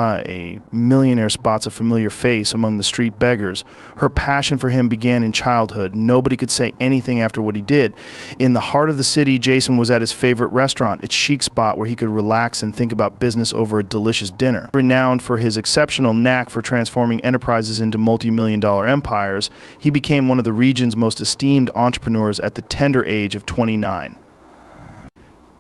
A millionaire spots a familiar face among the street beggars. Her passion for him began in childhood. Nobody could say anything after what he did. In the heart of the city, Jason was at his favorite restaurant, its chic spot where he could relax and think about business over a delicious dinner. Renowned for his exceptional knack for transforming enterprises into multi-million-dollar empires, he became one of the region's most esteemed entrepreneurs at the tender age of 29.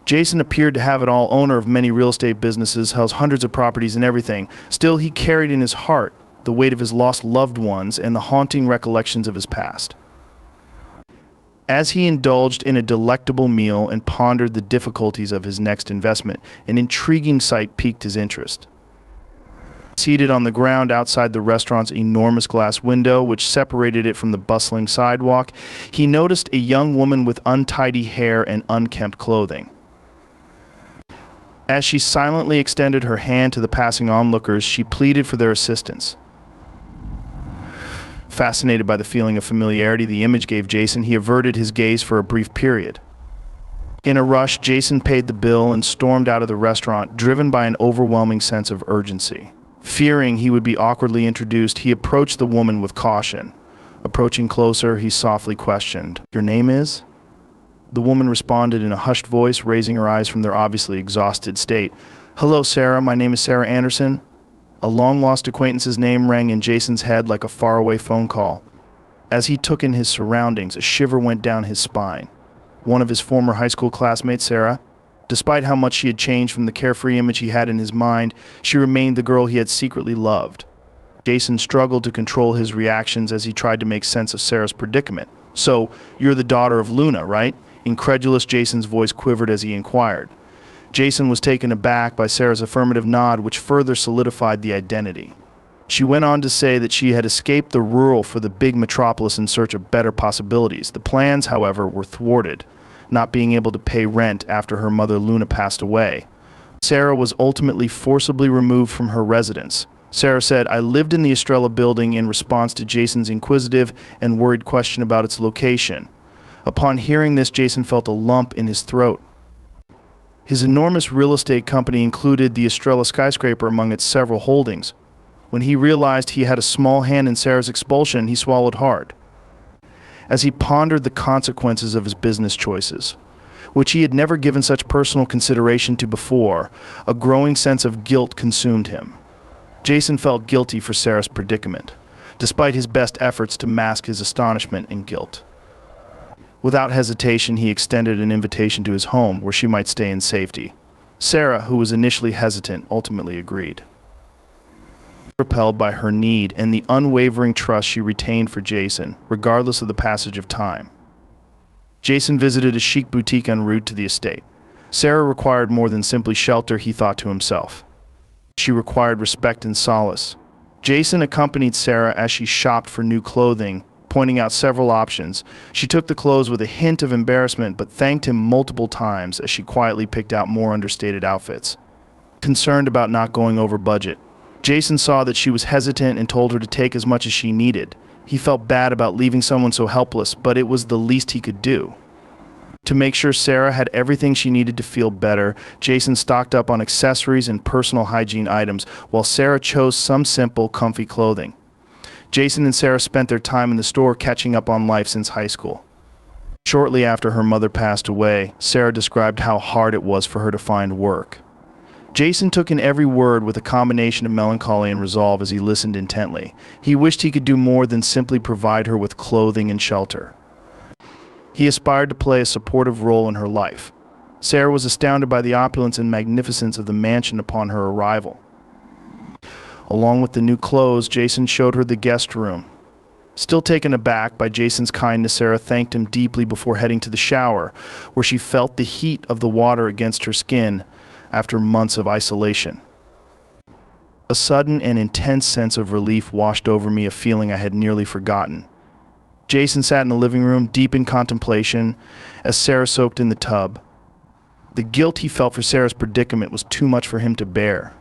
Jason appeared to have it all, owner of many real estate businesses, held hundreds of properties and everything. Still, he carried in his heart the weight of his lost loved ones and the haunting recollections of his past. As he indulged in a delectable meal and pondered the difficulties of his next investment, an intriguing sight piqued his interest. Seated on the ground outside the restaurant's enormous glass window, which separated it from the bustling sidewalk, he noticed a young woman with untidy hair and unkempt clothing. As she silently extended her hand to the passing onlookers, she pleaded for their assistance. Fascinated by the feeling of familiarity the image gave Jason, he averted his gaze for a brief period. In a rush, Jason paid the bill and stormed out of the restaurant, driven by an overwhelming sense of urgency. Fearing he would be awkwardly introduced, he approached the woman with caution. Approaching closer, he softly questioned, "Your name is?" The woman responded in a hushed voice, raising her eyes from their obviously exhausted state. "Hello, Sarah. My name is Sarah Anderson." A long-lost acquaintance's name rang in Jason's head like a faraway phone call. As he took in his surroundings, a shiver went down his spine. One of his former high school classmates, Sarah. Despite how much she had changed from the carefree image he had in his mind, she remained the girl he had secretly loved. Jason struggled to control his reactions as he tried to make sense of Sarah's predicament. "So, you're the daughter of Luna, right?" Incredulous, Jason's voice quivered as he inquired. Jason was taken aback by Sarah's affirmative nod, which further solidified the identity. She went on to say that she had escaped the rural for the big metropolis in search of better possibilities. The plans, however, were thwarted, not being able to pay rent after her mother Luna passed away. Sarah was ultimately forcibly removed from her residence. Sarah said, "I lived in the Estrella building," in response to Jason's inquisitive and worried question about its location. Upon hearing this, Jason felt a lump in his throat. His enormous real estate company included the Estrella skyscraper among its several holdings. When he realized he had a small hand in Sarah's expulsion, he swallowed hard. As he pondered the consequences of his business choices, which he had never given such personal consideration to before, a growing sense of guilt consumed him. Jason felt guilty for Sarah's predicament, despite his best efforts to mask his astonishment and guilt. Without hesitation, he extended an invitation to his home, where she might stay in safety. Sarah, who was initially hesitant, ultimately agreed. Repelled by her need and the unwavering trust she retained for Jason, regardless of the passage of time. Jason visited a chic boutique en route to the estate. Sarah required more than simply shelter, he thought to himself. She required respect and solace. Jason accompanied Sarah as she shopped for new clothing, pointing out several options. She took the clothes with a hint of embarrassment, but thanked him multiple times as she quietly picked out more understated outfits. Concerned about not going over budget, Jason saw that she was hesitant and told her to take as much as she needed. He felt bad about leaving someone so helpless, but it was the least he could do. To make sure Sarah had everything she needed to feel better, Jason stocked up on accessories and personal hygiene items, while Sarah chose some simple, comfy clothing. Jason and Sarah spent their time in the store catching up on life since high school. Shortly after her mother passed away, Sarah described how hard it was for her to find work. Jason took in every word with a combination of melancholy and resolve as he listened intently. He wished he could do more than simply provide her with clothing and shelter. He aspired to play a supportive role in her life. Sarah was astounded by the opulence and magnificence of the mansion upon her arrival. Along with the new clothes, Jason showed her the guest room. Still taken aback by Jason's kindness, Sarah thanked him deeply before heading to the shower, where she felt the heat of the water against her skin after months of isolation. A sudden and intense sense of relief washed over me, a feeling I had nearly forgotten. Jason sat in the living room, deep in contemplation, as Sarah soaked in the tub. The guilt he felt for Sarah's predicament was too much for him to bear.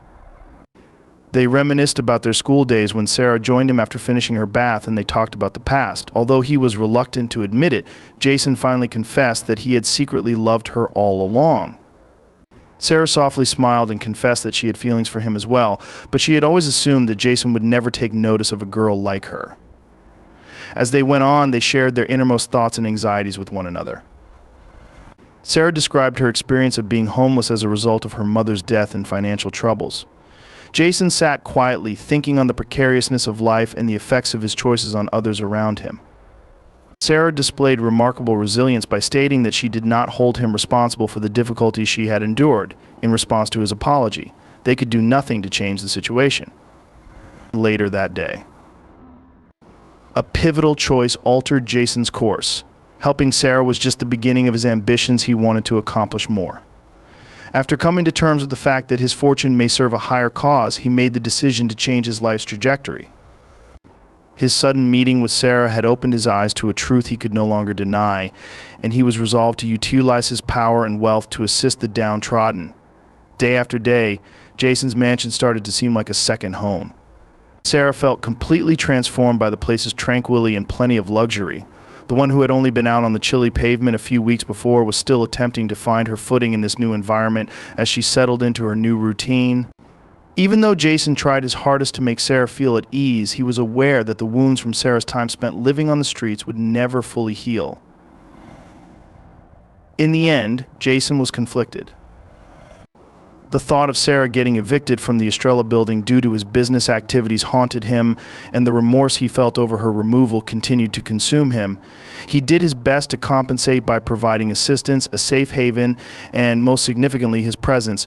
They reminisced about their school days when Sarah joined him after finishing her bath, and they talked about the past. Although he was reluctant to admit it, Jason finally confessed that he had secretly loved her all along. Sarah softly smiled and confessed that she had feelings for him as well, but she had always assumed that Jason would never take notice of a girl like her. As they went on, they shared their innermost thoughts and anxieties with one another. Sarah described her experience of being homeless as a result of her mother's death and financial troubles. Jason sat quietly, thinking on the precariousness of life and the effects of his choices on others around him. Sarah displayed remarkable resilience by stating that she did not hold him responsible for the difficulties she had endured in response to his apology. They could do nothing to change the situation. Later that day, a pivotal choice altered Jason's course. Helping Sarah was just the beginning of his ambitions. He wanted to accomplish more. After coming to terms with the fact that his fortune may serve a higher cause, he made the decision to change his life's trajectory. His sudden meeting with Sarah had opened his eyes to a truth he could no longer deny, and he was resolved to utilize his power and wealth to assist the downtrodden. Day after day, Jason's mansion started to seem like a second home. Sarah felt completely transformed by the place's tranquility and plenty of luxury. The one who had only been out on the chilly pavement a few weeks before was still attempting to find her footing in this new environment as she settled into her new routine. Even though Jason tried his hardest to make Sarah feel at ease, he was aware that the wounds from Sarah's time spent living on the streets would never fully heal. In the end, Jason was conflicted. The thought of Sarah getting evicted from the Estrella building due to his business activities haunted him, and the remorse he felt over her removal continued to consume him. He did his best to compensate by providing assistance, a safe haven, and most significantly, his presence.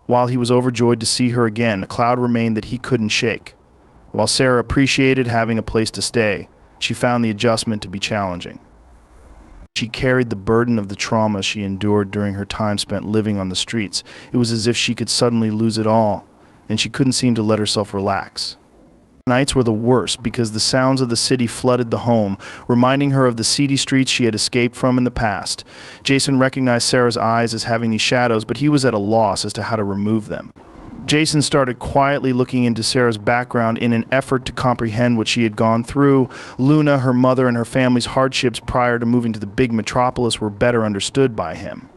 While he was overjoyed to see her again, a cloud remained that he couldn't shake. While Sarah appreciated having a place to stay, she found the adjustment to be challenging. She carried the burden of the trauma she endured during her time spent living on the streets. It was as if she could suddenly lose it all, and she couldn't seem to let herself relax. Nights were the worst because the sounds of the city flooded the home, reminding her of the seedy streets she had escaped from in the past. Jason recognized Sarah's eyes as having these shadows, but he was at a loss as to how to remove them. Jason started quietly looking into Sarah's background in an effort to comprehend what she had gone through. Luna, her mother, and her family's hardships prior to moving to the big metropolis were better understood by him.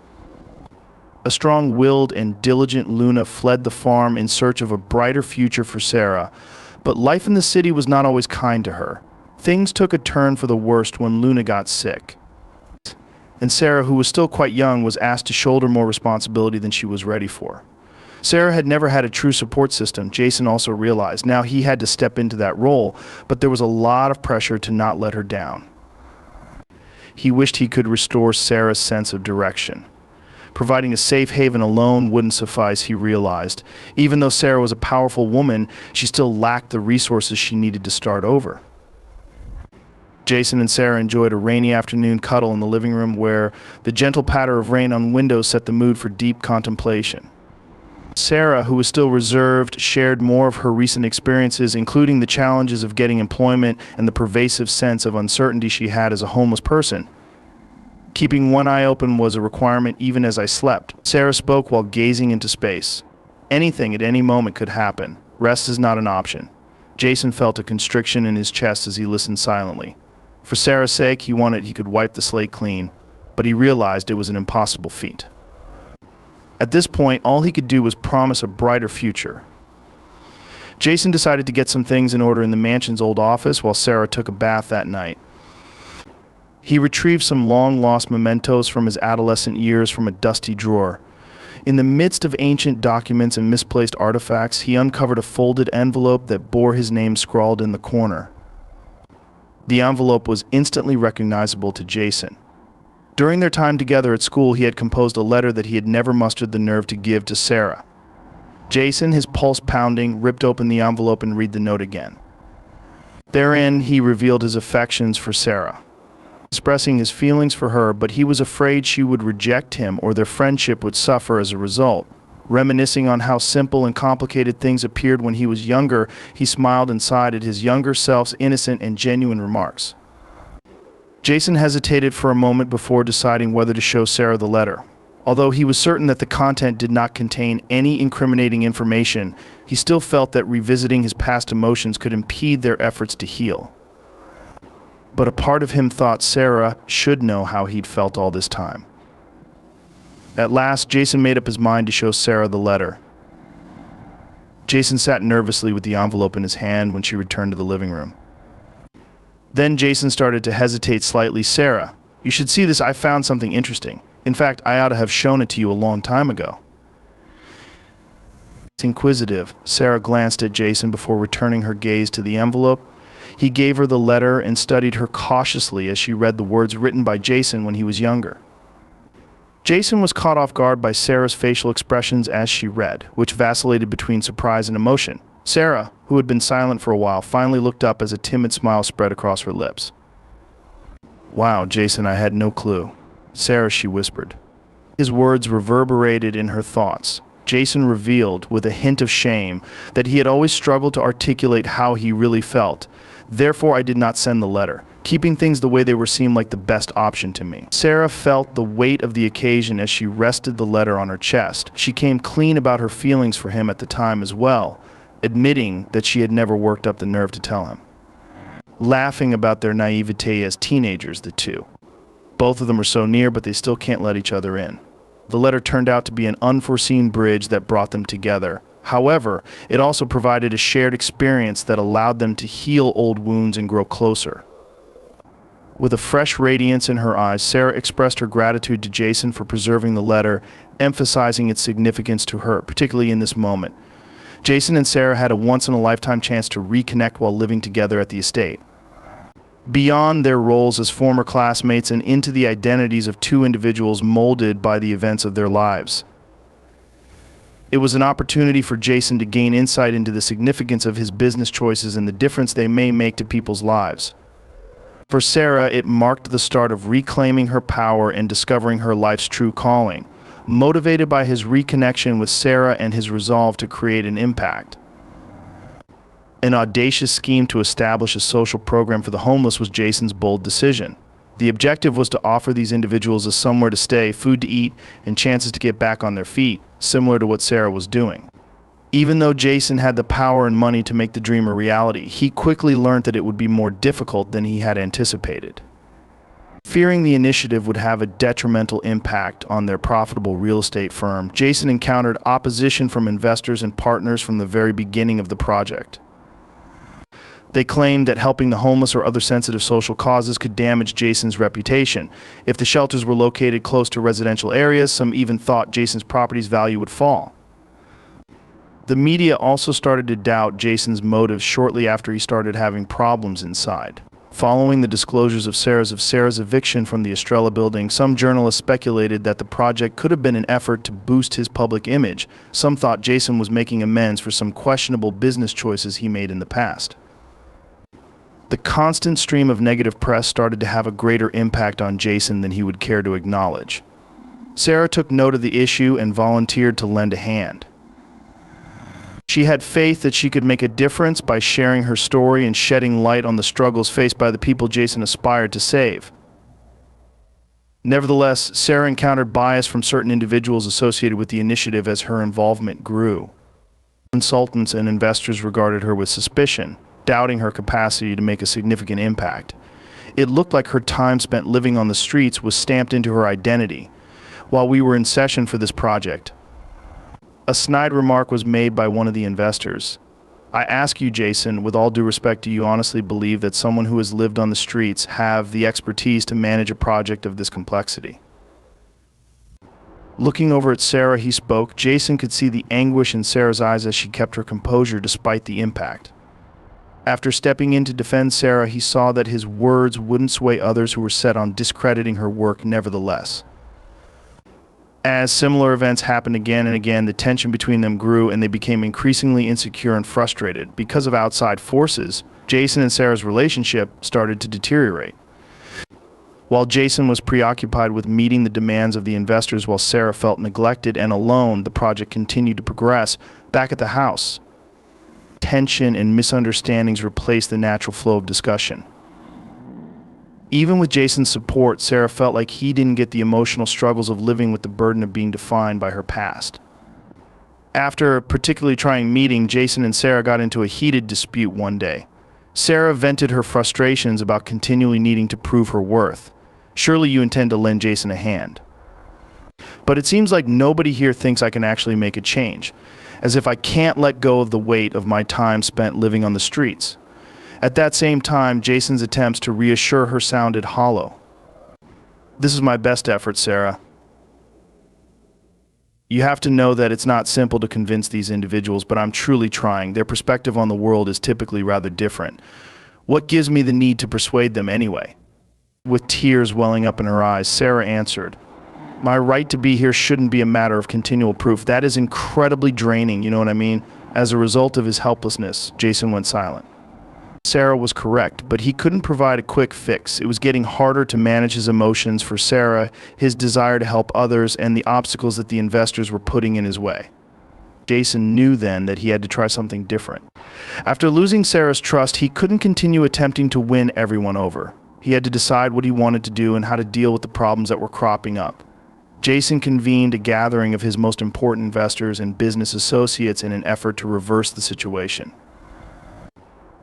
A strong-willed and diligent Luna fled the farm in search of a brighter future for Sarah, but life in the city was not always kind to her. Things took a turn for the worst when Luna got sick, and Sarah, who was still quite young, was asked to shoulder more responsibility than she was ready for. Sarah had never had a true support system, Jason also realized. Now he had to step into that role, but there was a lot of pressure to not let her down. He wished he could restore Sarah's sense of direction. Providing a safe haven alone wouldn't suffice, he realized. Even though Sarah was a powerful woman, she still lacked the resources she needed to start over. Jason and Sarah enjoyed a rainy afternoon cuddle in the living room where the gentle patter of rain on windows set the mood for deep contemplation. Sarah, who was still reserved, shared more of her recent experiences, including the challenges of getting employment and the pervasive sense of uncertainty she had as a homeless person. Keeping one eye open was a requirement even as I slept. Sarah spoke while gazing into space. Anything at any moment could happen. Rest is not an option. Jason felt a constriction in his chest as he listened silently. For Sarah's sake, he wanted he could wipe the slate clean, but he realized it was an impossible feat. At this point, all he could do was promise a brighter future. Jason decided to get some things in order in the mansion's old office while Sarah took a bath that night. He retrieved some long-lost mementos from his adolescent years from a dusty drawer. In the midst of ancient documents and misplaced artifacts, he uncovered a folded envelope that bore his name scrawled in the corner. The envelope was instantly recognizable to Jason. During their time together at school, he had composed a letter that he had never mustered the nerve to give to Sarah. Jason, his pulse pounding, ripped open the envelope and read the note again. Therein, he revealed his affections for Sarah, expressing his feelings for her, but he was afraid she would reject him or their friendship would suffer as a result. Reminiscing on how simple and complicated things appeared when he was younger, he smiled and sighed at his younger self's innocent and genuine remarks. Jason hesitated for a moment before deciding whether to show Sarah the letter. Although he was certain that the content did not contain any incriminating information, he still felt that revisiting his past emotions could impede their efforts to heal. But a part of him thought Sarah should know how he'd felt all this time. At last, Jason made up his mind to show Sarah the letter. Jason sat nervously with the envelope in his hand when she returned to the living room. Then Jason started to hesitate slightly. "Sarah, you should see this. I found something interesting. In fact, I ought to have shown it to you a long time ago." Inquisitive, Sarah glanced at Jason before returning her gaze to the envelope. He gave her the letter and studied her cautiously as she read the words written by Jason when he was younger. Jason was caught off guard by Sarah's facial expressions as she read, which vacillated between surprise and emotion. Sarah, who had been silent for a while, finally looked up as a timid smile spread across her lips. "Wow, Jason, I had no clue." "Sarah," she whispered. His words reverberated in her thoughts. Jason revealed, with a hint of shame, that he had always struggled to articulate how he really felt. "Therefore, I did not send the letter. Keeping things the way they were seemed like the best option to me." Sarah felt the weight of the occasion as she rested the letter on her chest. She came clean about her feelings for him at the time as well, admitting that she had never worked up the nerve to tell him. Laughing about their naivete as teenagers, the two. Both of them are so near, but they still can't let each other in. The letter turned out to be an unforeseen bridge that brought them together. However, it also provided a shared experience that allowed them to heal old wounds and grow closer. With a fresh radiance in her eyes, Sarah expressed her gratitude to Jason for preserving the letter, emphasizing its significance to her, particularly in this moment. Jason and Sarah had a once-in-a-lifetime chance to reconnect while living together at the estate. Beyond their roles as former classmates and into the identities of two individuals molded by the events of their lives. It was an opportunity for Jason to gain insight into the significance of his business choices and the difference they may make to people's lives. For Sarah, it marked the start of reclaiming her power and discovering her life's true calling, motivated by his reconnection with Sarah and his resolve to create an impact. An audacious scheme to establish a social program for the homeless was Jason's bold decision. The objective was to offer these individuals a somewhere to stay, food to eat, and chances to get back on their feet, similar to what Sarah was doing. Even though Jason had the power and money to make the dream a reality, he quickly learned that it would be more difficult than he had anticipated. Fearing the initiative would have a detrimental impact on their profitable real estate firm, Jason encountered opposition from investors and partners from the very beginning of the project. They claimed that helping the homeless or other sensitive social causes could damage Jason's reputation. If the shelters were located close to residential areas, some even thought Jason's property's value would fall. The media also started to doubt Jason's motives shortly after he started having problems inside. Following the disclosures of Sarah's eviction from the Estrella building, some journalists speculated that the project could have been an effort to boost his public image. Some thought Jason was making amends for some questionable business choices he made in the past. The constant stream of negative press started to have a greater impact on Jason than he would care to acknowledge. Sarah took note of the issue and volunteered to lend a hand. She had faith that she could make a difference by sharing her story and shedding light on the struggles faced by the people Jason aspired to save. Nevertheless, Sarah encountered bias from certain individuals associated with the initiative as her involvement grew. Consultants and investors regarded her with suspicion, doubting her capacity to make a significant impact. It looked like her time spent living on the streets was stamped into her identity. While we were in session for this project, a snide remark was made by one of the investors. "I ask you, Jason, with all due respect, do you honestly believe that someone who has lived on the streets have the expertise to manage a project of this complexity?" Looking over at Sarah, he spoke. Jason could see the anguish in Sarah's eyes as she kept her composure despite the impact. After stepping in to defend Sarah, he saw that his words wouldn't sway others who were set on discrediting her work nevertheless. As similar events happened again and again, the tension between them grew and they became increasingly insecure and frustrated. Because of outside forces, Jason and Sarah's relationship started to deteriorate. While Jason was preoccupied with meeting the demands of the investors while Sarah felt neglected and alone, the project continued to progress. Back at the house, tension and misunderstandings replaced the natural flow of discussion. Even with Jason's support, Sarah felt like he didn't get the emotional struggles of living with the burden of being defined by her past. After a particularly trying meeting, Jason and Sarah got into a heated dispute one day. Sarah vented her frustrations about continually needing to prove her worth. "Surely you intend to lend Jason a hand." But it seems like nobody here thinks I can actually make a change, as if I can't let go of the weight of my time spent living on the streets. At that same time, Jason's attempts to reassure her sounded hollow. This is my best effort, Sarah. You have to know that it's not simple to convince these individuals, but I'm truly trying. Their perspective on the world is typically rather different. What gives me the need to persuade them anyway? With tears welling up in her eyes, Sarah answered, "My right to be here shouldn't be a matter of continual proof. That is incredibly draining, you know what I mean?" As a result of his helplessness, Jason went silent. Sarah was correct, but he couldn't provide a quick fix. It was getting harder to manage his emotions for Sarah, his desire to help others, and the obstacles that the investors were putting in his way. Jason knew then that he had to try something different. After losing Sarah's trust, he couldn't continue attempting to win everyone over. He had to decide what he wanted to do and how to deal with the problems that were cropping up. Jason convened a gathering of his most important investors and business associates in an effort to reverse the situation.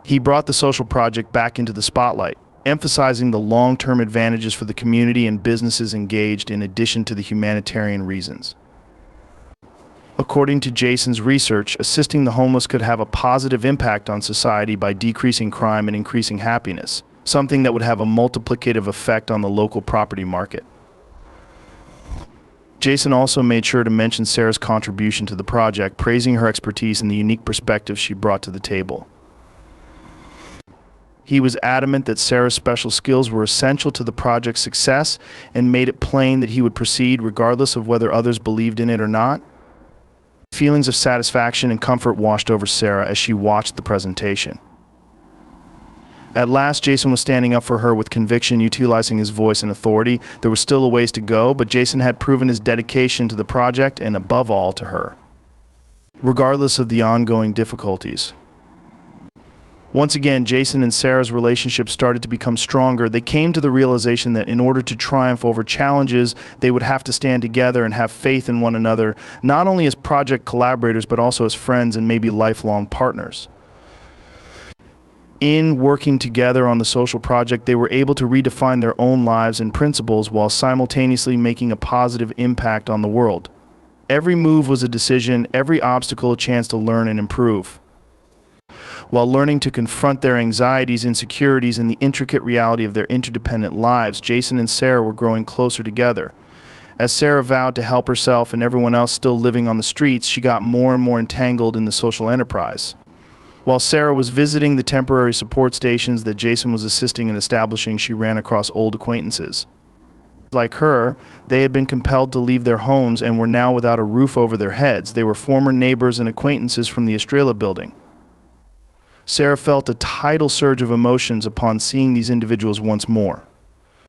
He brought the social project back into the spotlight, emphasizing the long-term advantages for the community and businesses engaged in addition to the humanitarian reasons. According to Jason's research, assisting the homeless could have a positive impact on society by decreasing crime and increasing happiness, something that would have a multiplicative effect on the local property market. Jason also made sure to mention Sarah's contribution to the project, praising her expertise and the unique perspective she brought to the table. He was adamant that Sarah's special skills were essential to the project's success and made it plain that he would proceed regardless of whether others believed in it or not. Feelings of satisfaction and comfort washed over Sarah as she watched the presentation. At last, Jason was standing up for her with conviction, utilizing his voice and authority. There was still a ways to go, but Jason had proven his dedication to the project and, above all, to her, regardless of the ongoing difficulties. Once again, Jason and Sarah's relationship started to become stronger. They came to the realization that in order to triumph over challenges, they would have to stand together and have faith in one another, not only as project collaborators, but also as friends and maybe lifelong partners. In working together on the social project, they were able to redefine their own lives and principles while simultaneously making a positive impact on the world. Every move was a decision, every obstacle a chance to learn and improve. While learning to confront their anxieties, insecurities, and the intricate reality of their interdependent lives, Jason and Sarah were growing closer together. As Sarah vowed to help herself and everyone else still living on the streets, she got more and more entangled in the social enterprise. While Sarah was visiting the temporary support stations that Jason was assisting in establishing, she ran across old acquaintances. Like her, they had been compelled to leave their homes and were now without a roof over their heads. They were former neighbors and acquaintances from the Estrella building. Sarah felt a tidal surge of emotions upon seeing these individuals once more.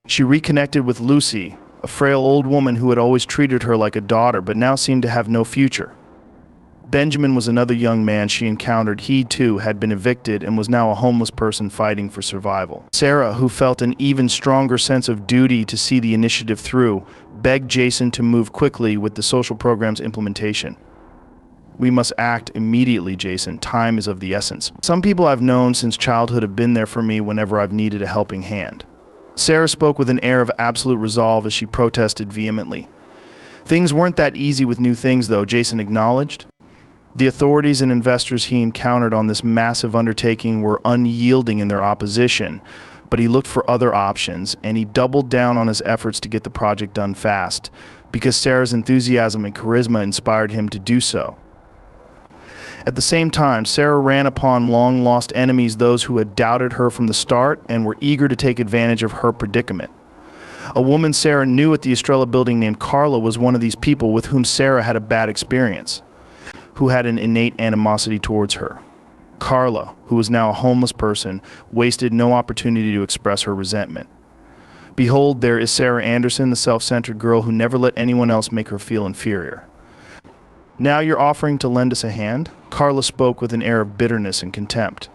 She reconnected with Lucy, a frail old woman who had always treated her like a daughter but now seemed to have no future. Benjamin was another young man she encountered. He, too, had been evicted and was now a homeless person fighting for survival. Sarah, who felt an even stronger sense of duty to see the initiative through, begged Jason to move quickly with the social program's implementation. "We must act immediately, Jason. Time is of the essence. Some people I've known since childhood have been there for me whenever I've needed a helping hand." Sarah spoke with an air of absolute resolve as she protested vehemently. Things weren't that easy with new things, though, Jason acknowledged. The authorities and investors he encountered on this massive undertaking were unyielding in their opposition, but he looked for other options, and he doubled down on his efforts to get the project done fast, because Sarah's enthusiasm and charisma inspired him to do so. At the same time, Sarah ran upon long-lost enemies, those who had doubted her from the start and were eager to take advantage of her predicament. A woman Sarah knew at the Estrella building named Carla was one of these people with whom Sarah had a bad experience, who had an innate animosity towards her. Carla, who was now a homeless person, wasted no opportunity to express her resentment. Behold, there is Sarah Anderson, the self-centered girl who never let anyone else make her feel inferior. "Now you're offering to lend us a hand?" Carla spoke with an air of bitterness and contempt.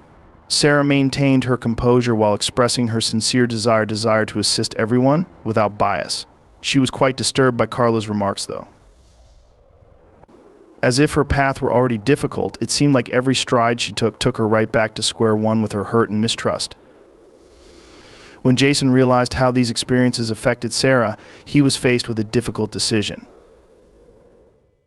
Sarah maintained her composure while expressing her sincere desire to assist everyone without bias. She was quite disturbed by Carla's remarks, though. As if her path were already difficult, it seemed like every stride she took her right back to square one with her hurt and mistrust. When Jason realized how these experiences affected Sarah, he was faced with a difficult decision.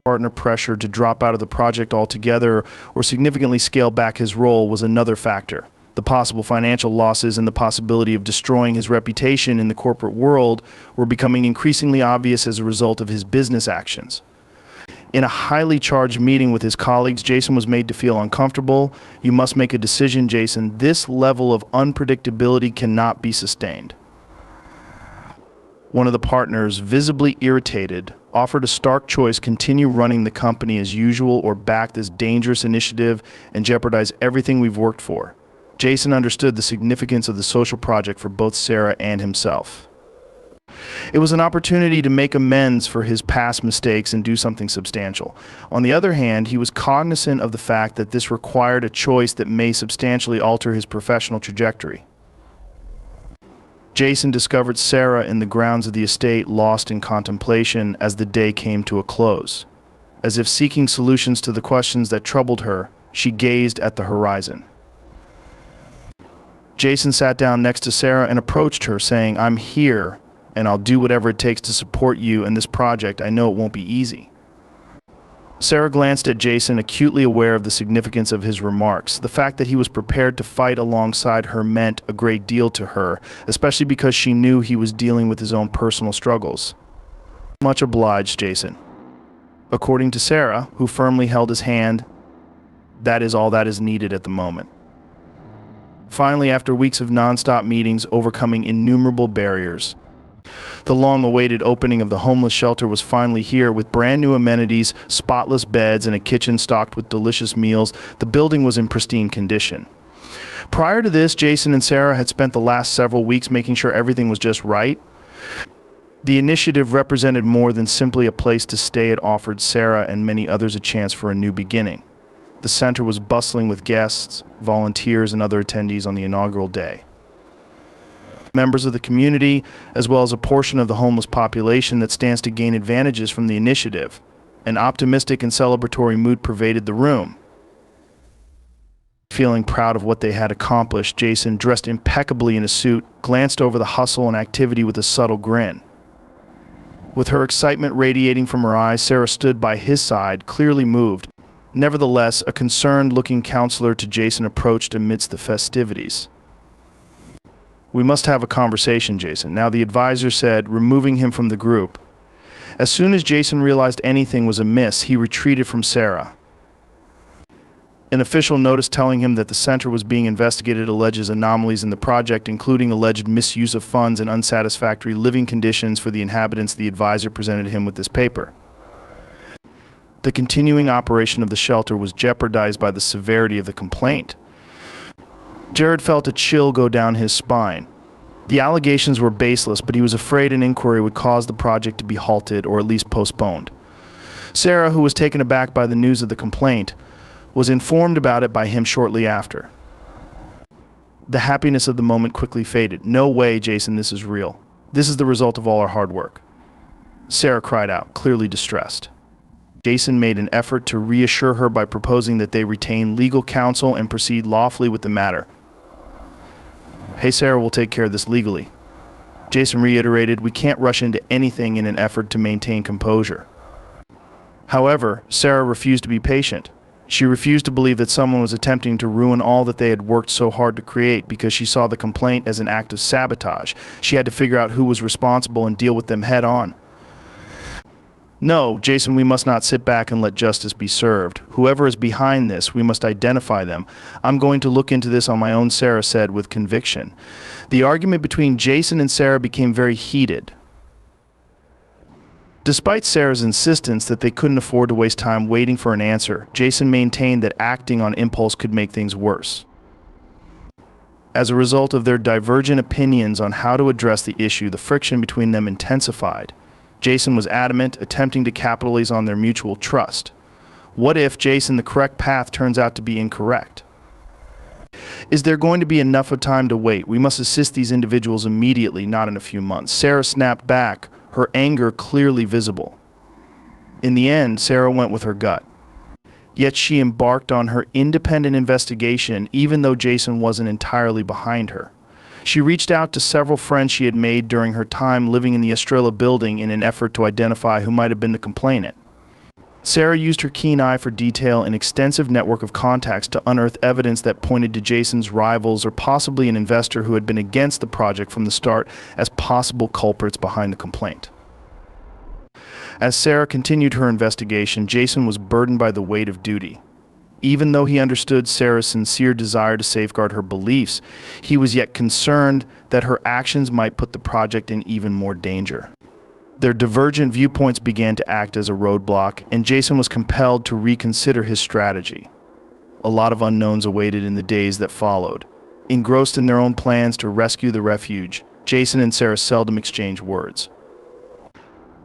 partner pressure to drop out of the project altogether or significantly scale back his role was another factor. The possible financial losses and the possibility of destroying his reputation in the corporate world were becoming increasingly obvious as a result of his business actions. In a highly charged meeting with his colleagues, Jason was made to feel uncomfortable. "You must make a decision, Jason. This level of unpredictability cannot be sustained." One of the partners, visibly irritated, offered a stark choice: continue running the company as usual or back this dangerous initiative and jeopardize everything we've worked for. Jason understood the significance of the social project for both Sarah and himself. It was an opportunity to make amends for his past mistakes and do something substantial. On the other hand, he was cognizant of the fact that this required a choice that may substantially alter his professional trajectory. Jason discovered Sarah in the grounds of the estate, lost in contemplation as the day came to a close. As if seeking solutions to the questions that troubled her, she gazed at the horizon. Jason sat down next to Sarah and approached her, saying, "I'm here, and I'll do whatever it takes to support you in this project. I know it won't be easy." Sarah glanced at Jason, acutely aware of the significance of his remarks. The fact that he was prepared to fight alongside her meant a great deal to her, especially because she knew he was dealing with his own personal struggles. "Much obliged, Jason." According to Sarah, who firmly held his hand, that is all that is needed at the moment. Finally, after weeks of non-stop meetings, overcoming innumerable barriers, the long-awaited opening of the homeless shelter was finally here. With brand new amenities, spotless beds, and a kitchen stocked with delicious meals, the building was in pristine condition. Prior to this, Jason and Sarah had spent the last several weeks making sure everything was just right. The initiative represented more than simply a place to stay. It offered Sarah and many others a chance for a new beginning. The center was bustling with guests, volunteers, and other attendees on the inaugural day. Members of the community, as well as a portion of the homeless population that stands to gain advantages from the initiative. An optimistic and celebratory mood pervaded the room. Feeling proud of what they had accomplished, Jason, dressed impeccably in a suit, glanced over the hustle and activity with a subtle grin. With her excitement radiating from her eyes, Sarah stood by his side, clearly moved. Nevertheless, a concerned-looking counselor to Jason approached amidst the festivities. "We must have a conversation, Jason." Now the advisor said, removing him from the group. As soon as Jason realized anything was amiss, he retreated from Sarah. An official notice telling him that the center was being investigated alleges anomalies in the project, including alleged misuse of funds and unsatisfactory living conditions for the inhabitants. The advisor presented him with this paper. The continuing operation of the shelter was jeopardized by the severity of the complaint. Jared felt a chill go down his spine. The allegations were baseless, but he was afraid an inquiry would cause the project to be halted or at least postponed. Sarah, who was taken aback by the news of the complaint, was informed about it by him shortly after. The happiness of the moment quickly faded. "No way, Jason, this is real. This is the result of all our hard work." Sarah cried out, clearly distressed. Jason made an effort to reassure her by proposing that they retain legal counsel and proceed lawfully with the matter. "Hey, Sarah, we'll take care of this legally." Jason reiterated, "We can't rush into anything in an effort to maintain composure." However, Sarah refused to be patient. She refused to believe that someone was attempting to ruin all that they had worked so hard to create because she saw the complaint as an act of sabotage. She had to figure out who was responsible and deal with them head on. "No, Jason, we must not sit back and let justice be served. Whoever is behind this, we must identify them. I'm going to look into this on my own," Sarah said with conviction. The argument between Jason and Sarah became very heated. Despite Sarah's insistence that they couldn't afford to waste time waiting for an answer, Jason maintained that acting on impulse could make things worse. As a result of their divergent opinions on how to address the issue, the friction between them intensified. Jason was adamant, attempting to capitalize on their mutual trust. What if, Jason, the correct path turns out to be incorrect? Is there going to be enough of time to wait? We must assist these individuals immediately, not in a few months. Sarah snapped back, her anger clearly visible. In the end, Sarah went with her gut. Yet she embarked on her independent investigation, even though Jason wasn't entirely behind her. She reached out to several friends she had made during her time living in the Estrella building in an effort to identify who might have been the complainant. Sarah used her keen eye for detail and extensive network of contacts to unearth evidence that pointed to Jason's rivals or possibly an investor who had been against the project from the start as possible culprits behind the complaint. As Sarah continued her investigation, Jason was burdened by the weight of duty. Even though he understood Sarah's sincere desire to safeguard her beliefs, he was yet concerned that her actions might put the project in even more danger. Their divergent viewpoints began to act as a roadblock, and Jason was compelled to reconsider his strategy. A lot of unknowns awaited in the days that followed. Engrossed in their own plans to rescue the refuge, Jason and Sarah seldom exchanged words.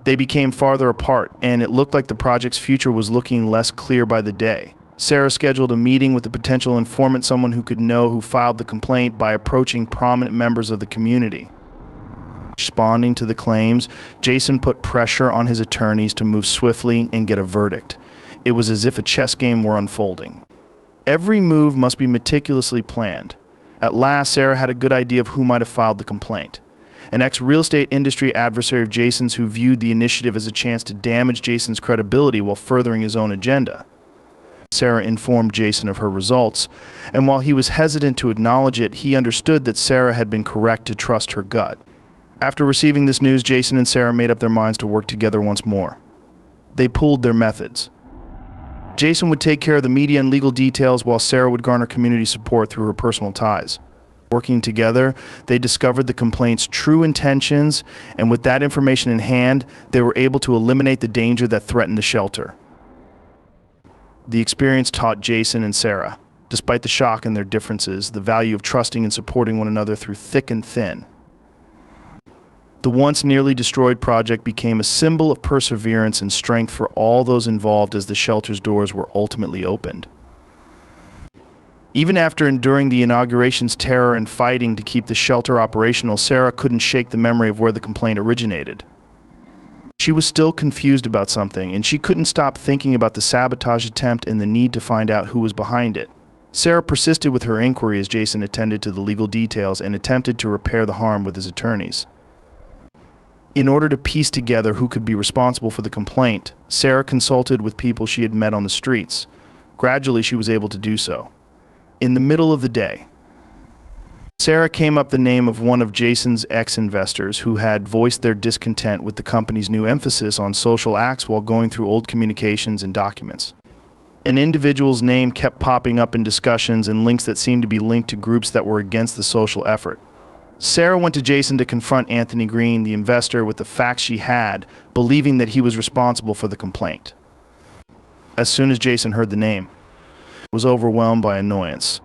They became farther apart, and it looked like the project's future was looking less clear by the day. Sarah scheduled a meeting with a potential informant, someone who could know who filed the complaint, by approaching prominent members of the community. Responding to the claims, Jason put pressure on his attorneys to move swiftly and get a verdict. It was as if a chess game were unfolding. Every move must be meticulously planned. At last, Sarah had a good idea of who might have filed the complaint. An ex-real estate industry adversary of Jason's who viewed the initiative as a chance to damage Jason's credibility while furthering his own agenda. Sarah informed Jason of her results, and while he was hesitant to acknowledge it, he understood that Sarah had been correct to trust her gut. After receiving this news, Jason and Sarah made up their minds to work together once more. They pooled their methods. Jason would take care of the media and legal details, while Sarah would garner community support through her personal ties. Working together, they discovered the complaint's true intentions, and with that information in hand, they were able to eliminate the danger that threatened the shelter. The experience taught Jason and Sarah, despite the shock and their differences, the value of trusting and supporting one another through thick and thin. The once nearly destroyed project became a symbol of perseverance and strength for all those involved as the shelter's doors were ultimately opened. Even after enduring the inauguration's terror and fighting to keep the shelter operational, Sarah couldn't shake the memory of where the complaint originated. She was still confused about something, and she couldn't stop thinking about the sabotage attempt and the need to find out who was behind it. Sarah persisted with her inquiry as Jason attended to the legal details and attempted to repair the harm with his attorneys. In order to piece together who could be responsible for the complaint, Sarah consulted with people she had met on the streets. Gradually, she was able to do so. In the middle of the day, Sarah came up the name of one of Jason's ex-investors who had voiced their discontent with the company's new emphasis on social acts while going through old communications and documents. An individual's name kept popping up in discussions and links that seemed to be linked to groups that were against the social effort. Sarah went to Jason to confront Anthony Green, the investor, with the facts she had, believing that he was responsible for the complaint. As soon as Jason heard the name, he was overwhelmed by annoyance.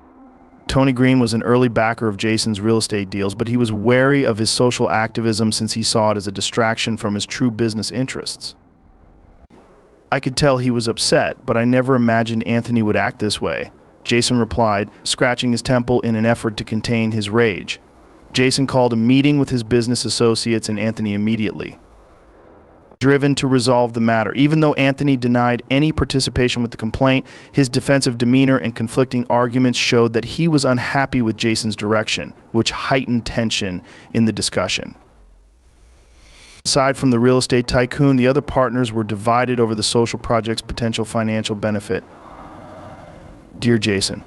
Tony Green was an early backer of Jason's real estate deals, but he was wary of his social activism since he saw it as a distraction from his true business interests. I could tell he was upset, but I never imagined Anthony would act this way, Jason replied, scratching his temple in an effort to contain his rage. Jason called a meeting with his business associates and Anthony immediately, driven to resolve the matter. Even though Anthony denied any participation with the complaint, his defensive demeanor and conflicting arguments showed that he was unhappy with Jason's direction, which heightened tension in the discussion. Aside from the real estate tycoon, the other partners were divided over the social project's potential financial benefit. Dear Jason,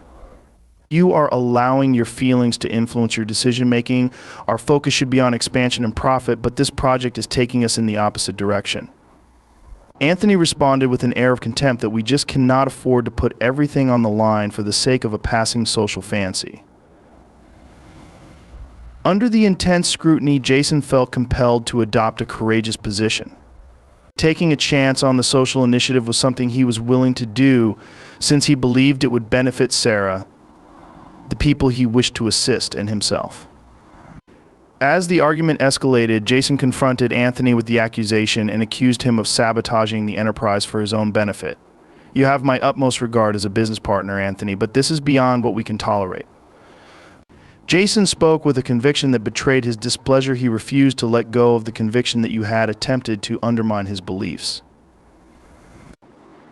you are allowing your feelings to influence your decision-making. Our focus should be on expansion and profit, but this project is taking us in the opposite direction. Anthony responded with an air of contempt that we just cannot afford to put everything on the line for the sake of a passing social fancy. Under the intense scrutiny, Jason felt compelled to adopt a courageous position. Taking a chance on the social initiative was something he was willing to do since he believed it would benefit Sarah, the people he wished to assist, and himself. As the argument escalated, Jason confronted Anthony with the accusation and accused him of sabotaging the enterprise for his own benefit. You have my utmost regard as a business partner, Anthony, but this is beyond what we can tolerate. Jason spoke with a conviction that betrayed his displeasure. He refused to let go of the conviction that you had attempted to undermine his beliefs.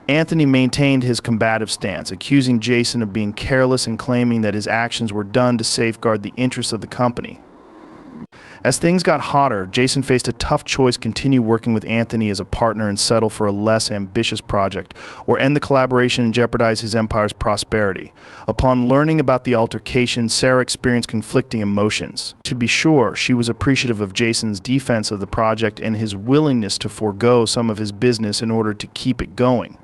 Anthony maintained his combative stance, accusing Jason of being careless and claiming that his actions were done to safeguard the interests of the company. As things got hotter, Jason faced a tough choice: continue working with Anthony as a partner and settle for a less ambitious project, or end the collaboration and jeopardize his empire's prosperity. Upon learning about the altercation, Sarah experienced conflicting emotions. To be sure, she was appreciative of Jason's defense of the project and his willingness to forego some of his business in order to keep it going.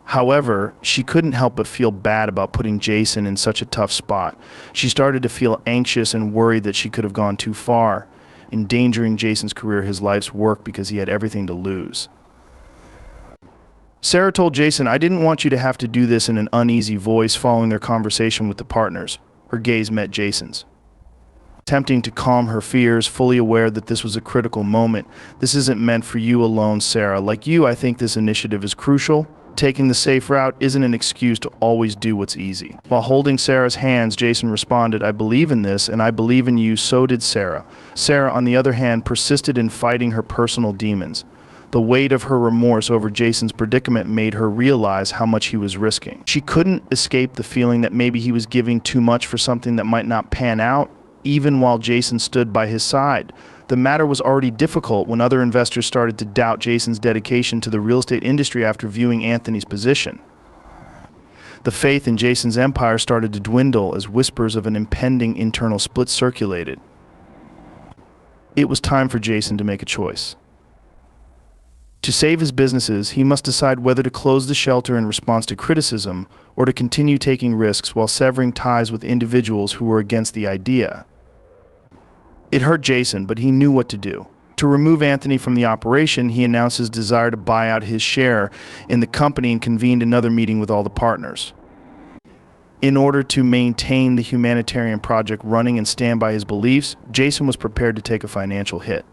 However, she couldn't help but feel bad about putting Jason in such a tough spot. She started to feel anxious and worried that she could have gone too far, endangering Jason's career, his life's work, because he had everything to lose. Sarah told Jason, "I didn't want you to have to do this," in an uneasy voice following their conversation with the partners. Her gaze met Jason's, attempting to calm her fears, fully aware that this was a critical moment. "This isn't meant for you alone, Sarah. Like you, I think this initiative is crucial. Taking the safe route isn't an excuse to always do what's easy." While holding Sarah's hands, Jason responded, "I believe in this, and I believe in you." So did Sarah. Sarah, on the other hand, persisted in fighting her personal demons. The weight of her remorse over Jason's predicament made her realize how much he was risking. She couldn't escape the feeling that maybe he was giving too much for something that might not pan out, even while Jason stood by his side. The matter was already difficult when other investors started to doubt Jason's dedication to the real estate industry after viewing Anthony's position. The faith in Jason's empire started to dwindle as whispers of an impending internal split circulated. It was time for Jason to make a choice. To save his businesses, he must decide whether to close the shelter in response to criticism or to continue taking risks while severing ties with individuals who were against the idea. It hurt Jason, but he knew what to do. To remove Anthony from the operation, he announced his desire to buy out his share in the company and convened another meeting with all the partners. In order to maintain the humanitarian project running and stand by his beliefs, Jason was prepared to take a financial hit.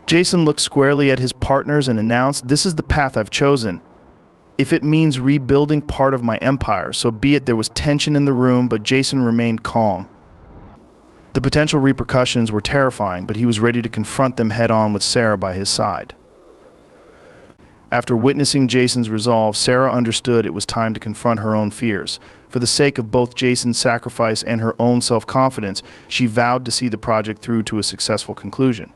Jason looked squarely at his partners and announced, "This is the path I've chosen. If it means rebuilding part of my empire, so be it." There was tension in the room, but Jason remained calm. The potential repercussions were terrifying, but he was ready to confront them head-on with Sarah by his side. After witnessing Jason's resolve, Sarah understood it was time to confront her own fears. For the sake of both Jason's sacrifice and her own self-confidence, she vowed to see the project through to a successful conclusion.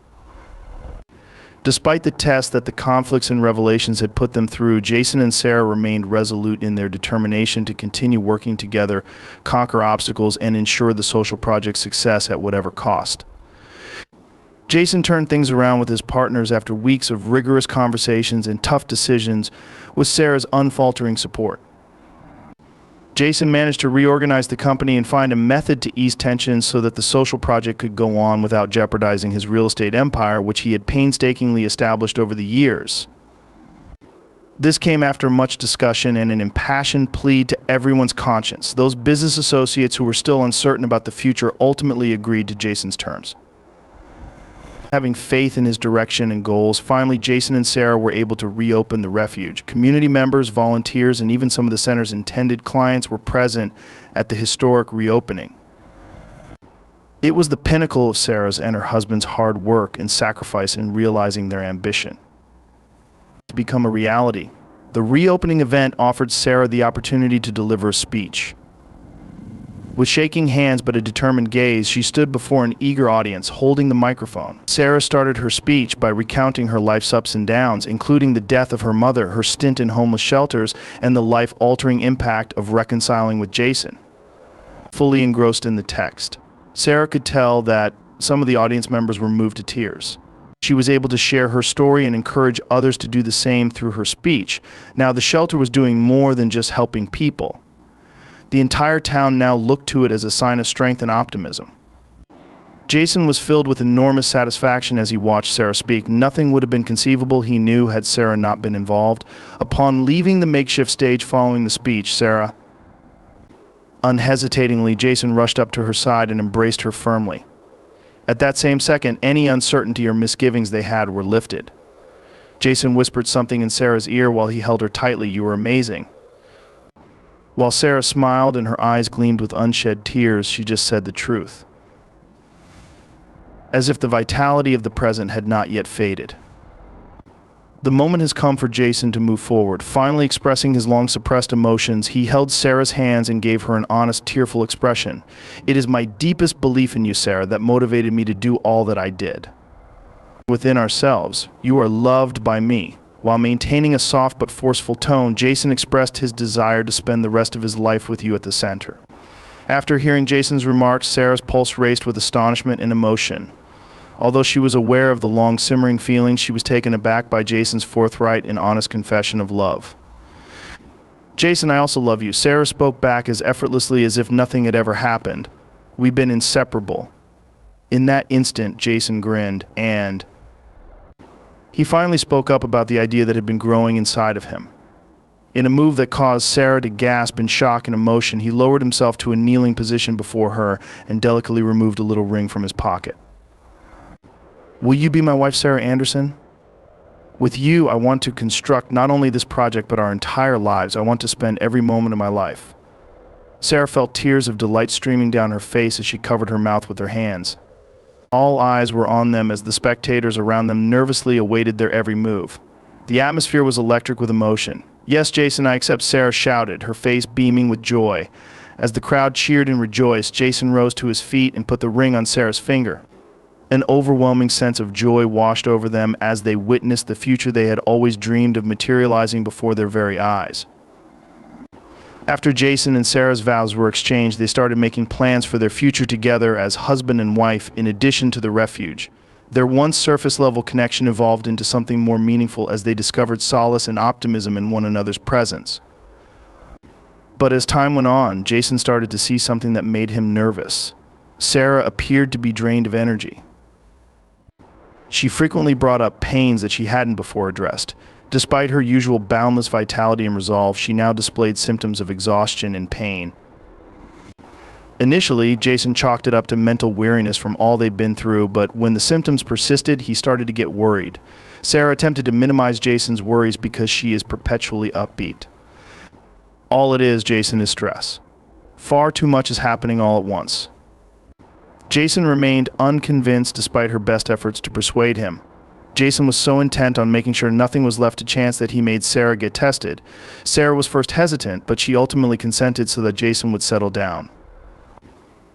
Despite the test that the conflicts and revelations had put them through, Jason and Sarah remained resolute in their determination to continue working together, conquer obstacles, and ensure the social project's success at whatever cost. Jason turned things around with his partners after weeks of rigorous conversations and tough decisions, with Sarah's unfaltering support. Jason managed to reorganize the company and find a method to ease tensions so that the social project could go on without jeopardizing his real estate empire, which he had painstakingly established over the years. This came after much discussion and an impassioned plea to everyone's conscience. Those business associates who were still uncertain about the future ultimately agreed to Jason's terms. Having faith in his direction and goals, finally Jason and Sarah were able to reopen the refuge. Community members, volunteers, and even some of the center's intended clients were present at the historic reopening. It was the pinnacle of Sarah's and her husband's hard work and sacrifice in realizing their ambition to become a reality. The reopening event offered Sarah the opportunity to deliver a speech. With shaking hands but a determined gaze, she stood before an eager audience, holding the microphone. Sarah started her speech by recounting her life's ups and downs, including the death of her mother, her stint in homeless shelters, and the life-altering impact of reconciling with Jason. Fully engrossed in the text, Sarah could tell that some of the audience members were moved to tears. She was able to share her story and encourage others to do the same through her speech. Now, the shelter was doing more than just helping people. The entire town now looked to it as a sign of strength and optimism. Jason was filled with enormous satisfaction as he watched Sarah speak. Nothing would have been conceivable, he knew, had Sarah not been involved. Upon leaving the makeshift stage following the speech, Sarah, unhesitatingly, Jason rushed up to her side and embraced her firmly. At that same second, any uncertainty or misgivings they had were lifted. Jason whispered something in Sarah's ear while he held her tightly. "You were amazing." While Sarah smiled and her eyes gleamed with unshed tears, she just said the truth, as if the vitality of the present had not yet faded. The moment has come for Jason to move forward. Finally expressing his long-suppressed emotions, he held Sarah's hands and gave her an honest, tearful expression. "It is my deepest belief in you, Sarah, that motivated me to do all that I did. Within ourselves, you are loved by me." While maintaining a soft but forceful tone, Jason expressed his desire to spend the rest of his life with you at the center. After hearing Jason's remarks, Sarah's pulse raced with astonishment and emotion. Although she was aware of the long simmering feelings, she was taken aback by Jason's forthright and honest confession of love. "Jason, I also love you," Sarah spoke back as effortlessly as if nothing had ever happened. "We've been inseparable." In that instant, Jason grinned, and he finally spoke up about the idea that had been growing inside of him. In a move that caused Sarah to gasp in shock and emotion, he lowered himself to a kneeling position before her and delicately removed a little ring from his pocket. "Will you be my wife, Sarah Anderson? With you, I want to construct not only this project but our entire lives. I want to spend every moment of my life." Sarah felt tears of delight streaming down her face as she covered her mouth with her hands. All eyes were on them as the spectators around them nervously awaited their every move. The atmosphere was electric with emotion. "Yes, Jason, I accept," Sarah shouted, her face beaming with joy. As the crowd cheered and rejoiced, Jason rose to his feet and put the ring on Sarah's finger. An overwhelming sense of joy washed over them as they witnessed the future they had always dreamed of materializing before their very eyes. After Jason and Sarah's vows were exchanged, they started making plans for their future together as husband and wife in addition to the refuge. Their once surface-level connection evolved into something more meaningful as they discovered solace and optimism in one another's presence. But as time went on, Jason started to see something that made him nervous. Sarah appeared to be drained of energy. She frequently brought up pains that she hadn't before addressed. Despite her usual boundless vitality and resolve, she now displayed symptoms of exhaustion and pain. Initially, Jason chalked it up to mental weariness from all they'd been through, but when the symptoms persisted, he started to get worried. Sarah attempted to minimize Jason's worries because she is perpetually upbeat. "All it is, Jason, is stress. Far too much is happening all at once." Jason remained unconvinced despite her best efforts to persuade him. Jason was so intent on making sure nothing was left to chance that he made Sarah get tested. Sarah was first hesitant, but she ultimately consented so that Jason would settle down.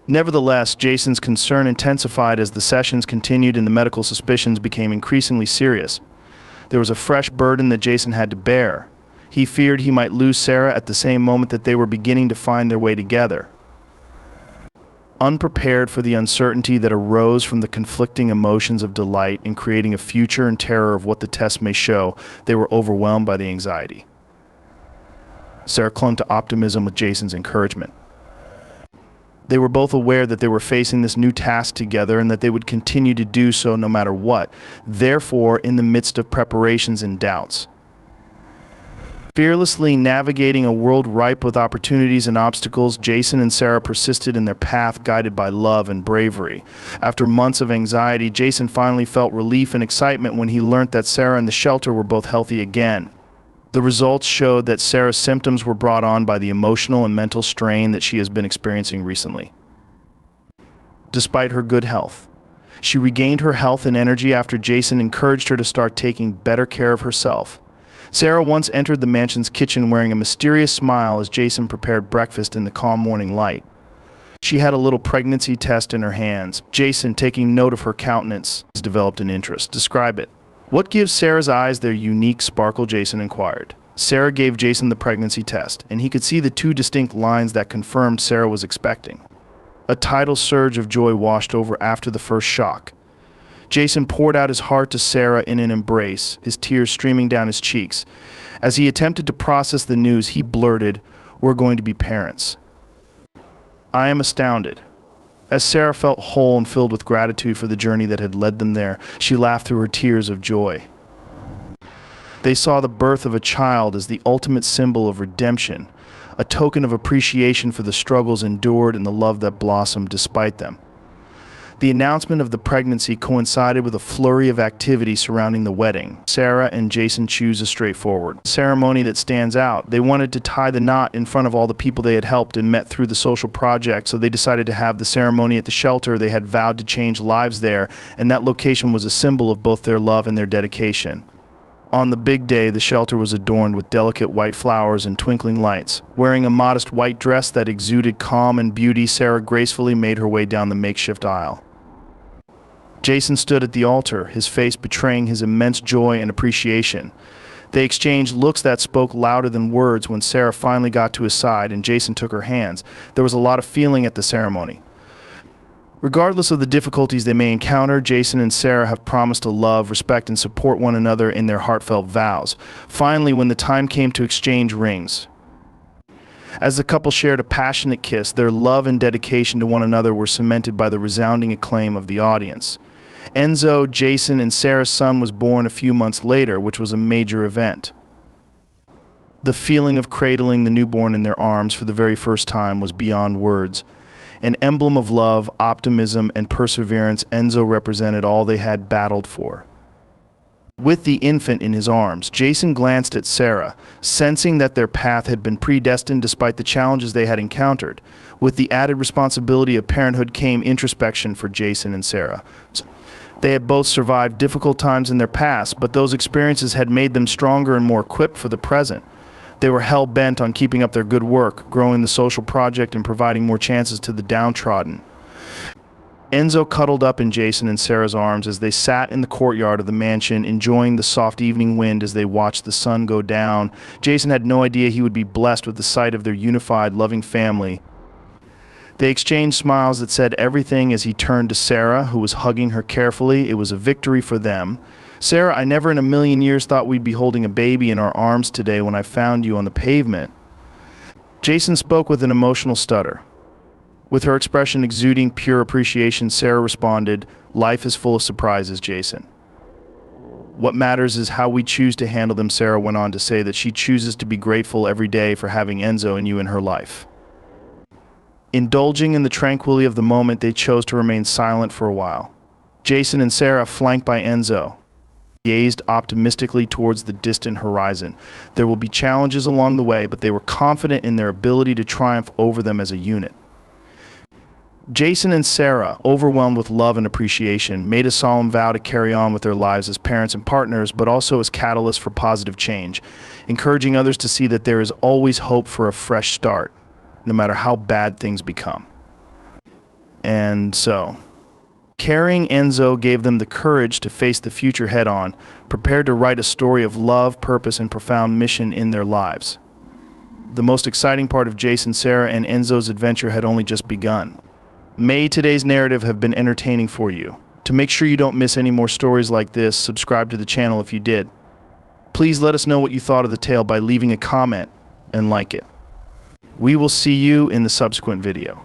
Nevertheless, Jason's concern intensified as the sessions continued and the medical suspicions became increasingly serious. There was a fresh burden that Jason had to bear. He feared he might lose Sarah at the same moment that they were beginning to find their way together. Unprepared for the uncertainty that arose from the conflicting emotions of delight in creating a future and terror of what the test may show, they were overwhelmed by the anxiety. Sarah clung to optimism with Jason's encouragement. They were both aware that they were facing this new task together and that they would continue to do so no matter what, therefore in the midst of preparations and doubts. Fearlessly navigating a world ripe with opportunities and obstacles, Jason and Sarah persisted in their path guided by love and bravery. After months of anxiety, Jason finally felt relief and excitement when he learned that Sarah and the shelter were both healthy again. The results showed that Sarah's symptoms were brought on by the emotional and mental strain that she has been experiencing recently. Despite her good health, she regained her health and energy after Jason encouraged her to start taking better care of herself. Sarah once entered the mansion's kitchen wearing a mysterious smile as Jason prepared breakfast in the calm morning light. She had a little pregnancy test in her hands. Jason, taking note of her countenance, developed an interest. "Describe it." "What gives Sarah's eyes their unique sparkle?" Jason inquired. Sarah gave Jason the pregnancy test, and he could see the two distinct lines that confirmed Sarah was expecting. A tidal surge of joy washed over after the first shock. Jason poured out his heart to Sarah in an embrace, his tears streaming down his cheeks. As he attempted to process the news, he blurted, "We're going to be parents." "I am astounded." As Sarah felt whole and filled with gratitude for the journey that had led them there, she laughed through her tears of joy. They saw the birth of a child as the ultimate symbol of redemption, a token of appreciation for the struggles endured and the love that blossomed despite them. The announcement of the pregnancy coincided with a flurry of activity surrounding the wedding. Sarah and Jason choose a straightforward ceremony that stands out. They wanted to tie the knot in front of all the people they had helped and met through the social project, so they decided to have the ceremony at the shelter. They had vowed to change lives there, and that location was a symbol of both their love and their dedication. On the big day, the shelter was adorned with delicate white flowers and twinkling lights. Wearing a modest white dress that exuded calm and beauty, Sarah gracefully made her way down the makeshift aisle. Jason stood at the altar, his face betraying his immense joy and appreciation. They exchanged looks that spoke louder than words when Sarah finally got to his side and Jason took her hands. There was a lot of feeling at the ceremony. Regardless of the difficulties they may encounter, Jason and Sarah have promised to love, respect, and support one another in their heartfelt vows. Finally, when the time came to exchange rings, as the couple shared a passionate kiss, their love and dedication to one another were cemented by the resounding acclaim of the audience. Enzo, Jason, and Sarah's son was born a few months later, which was a major event. The feeling of cradling the newborn in their arms for the very first time was beyond words. An emblem of love, optimism, and perseverance, Enzo represented all they had battled for. With the infant in his arms, Jason glanced at Sarah, sensing that their path had been predestined despite the challenges they had encountered. With the added responsibility of parenthood came introspection for Jason and Sarah. They had both survived difficult times in their past, but those experiences had made them stronger and more equipped for the present. They were hell-bent on keeping up their good work, growing the social project and providing more chances to the downtrodden. Enzo cuddled up in Jason and Sarah's arms as they sat in the courtyard of the mansion, enjoying the soft evening wind as they watched the sun go down. Jason had no idea he would be blessed with the sight of their unified, loving family. They exchanged smiles that said everything as he turned to Sarah, who was hugging her carefully. It was a victory for them. "Sarah, I never in a million years thought we'd be holding a baby in our arms today when I found you on the pavement." Jason spoke with an emotional stutter. With her expression exuding pure appreciation, Sarah responded, "Life is full of surprises, Jason. What matters is how we choose to handle them." Sarah went on to say that she chooses to be grateful every day for having Enzo and you in her life. Indulging in the tranquility of the moment, they chose to remain silent for a while. Jason and Sarah, flanked by Enzo, gazed optimistically towards the distant horizon. There will be challenges along the way, but they were confident in their ability to triumph over them as a unit. Jason and Sarah, overwhelmed with love and appreciation, made a solemn vow to carry on with their lives as parents and partners, but also as catalysts for positive change, encouraging others to see that there is always hope for a fresh start, no matter how bad things become. And so, carrying Enzo gave them the courage to face the future head-on, prepared to write a story of love, purpose, and profound mission in their lives. The most exciting part of Jason, Sarah, and Enzo's adventure had only just begun. May today's narrative have been entertaining for you. To make sure you don't miss any more stories like this, subscribe to the channel if you did. Please let us know what you thought of the tale by leaving a comment and like it. We will see you in the subsequent video.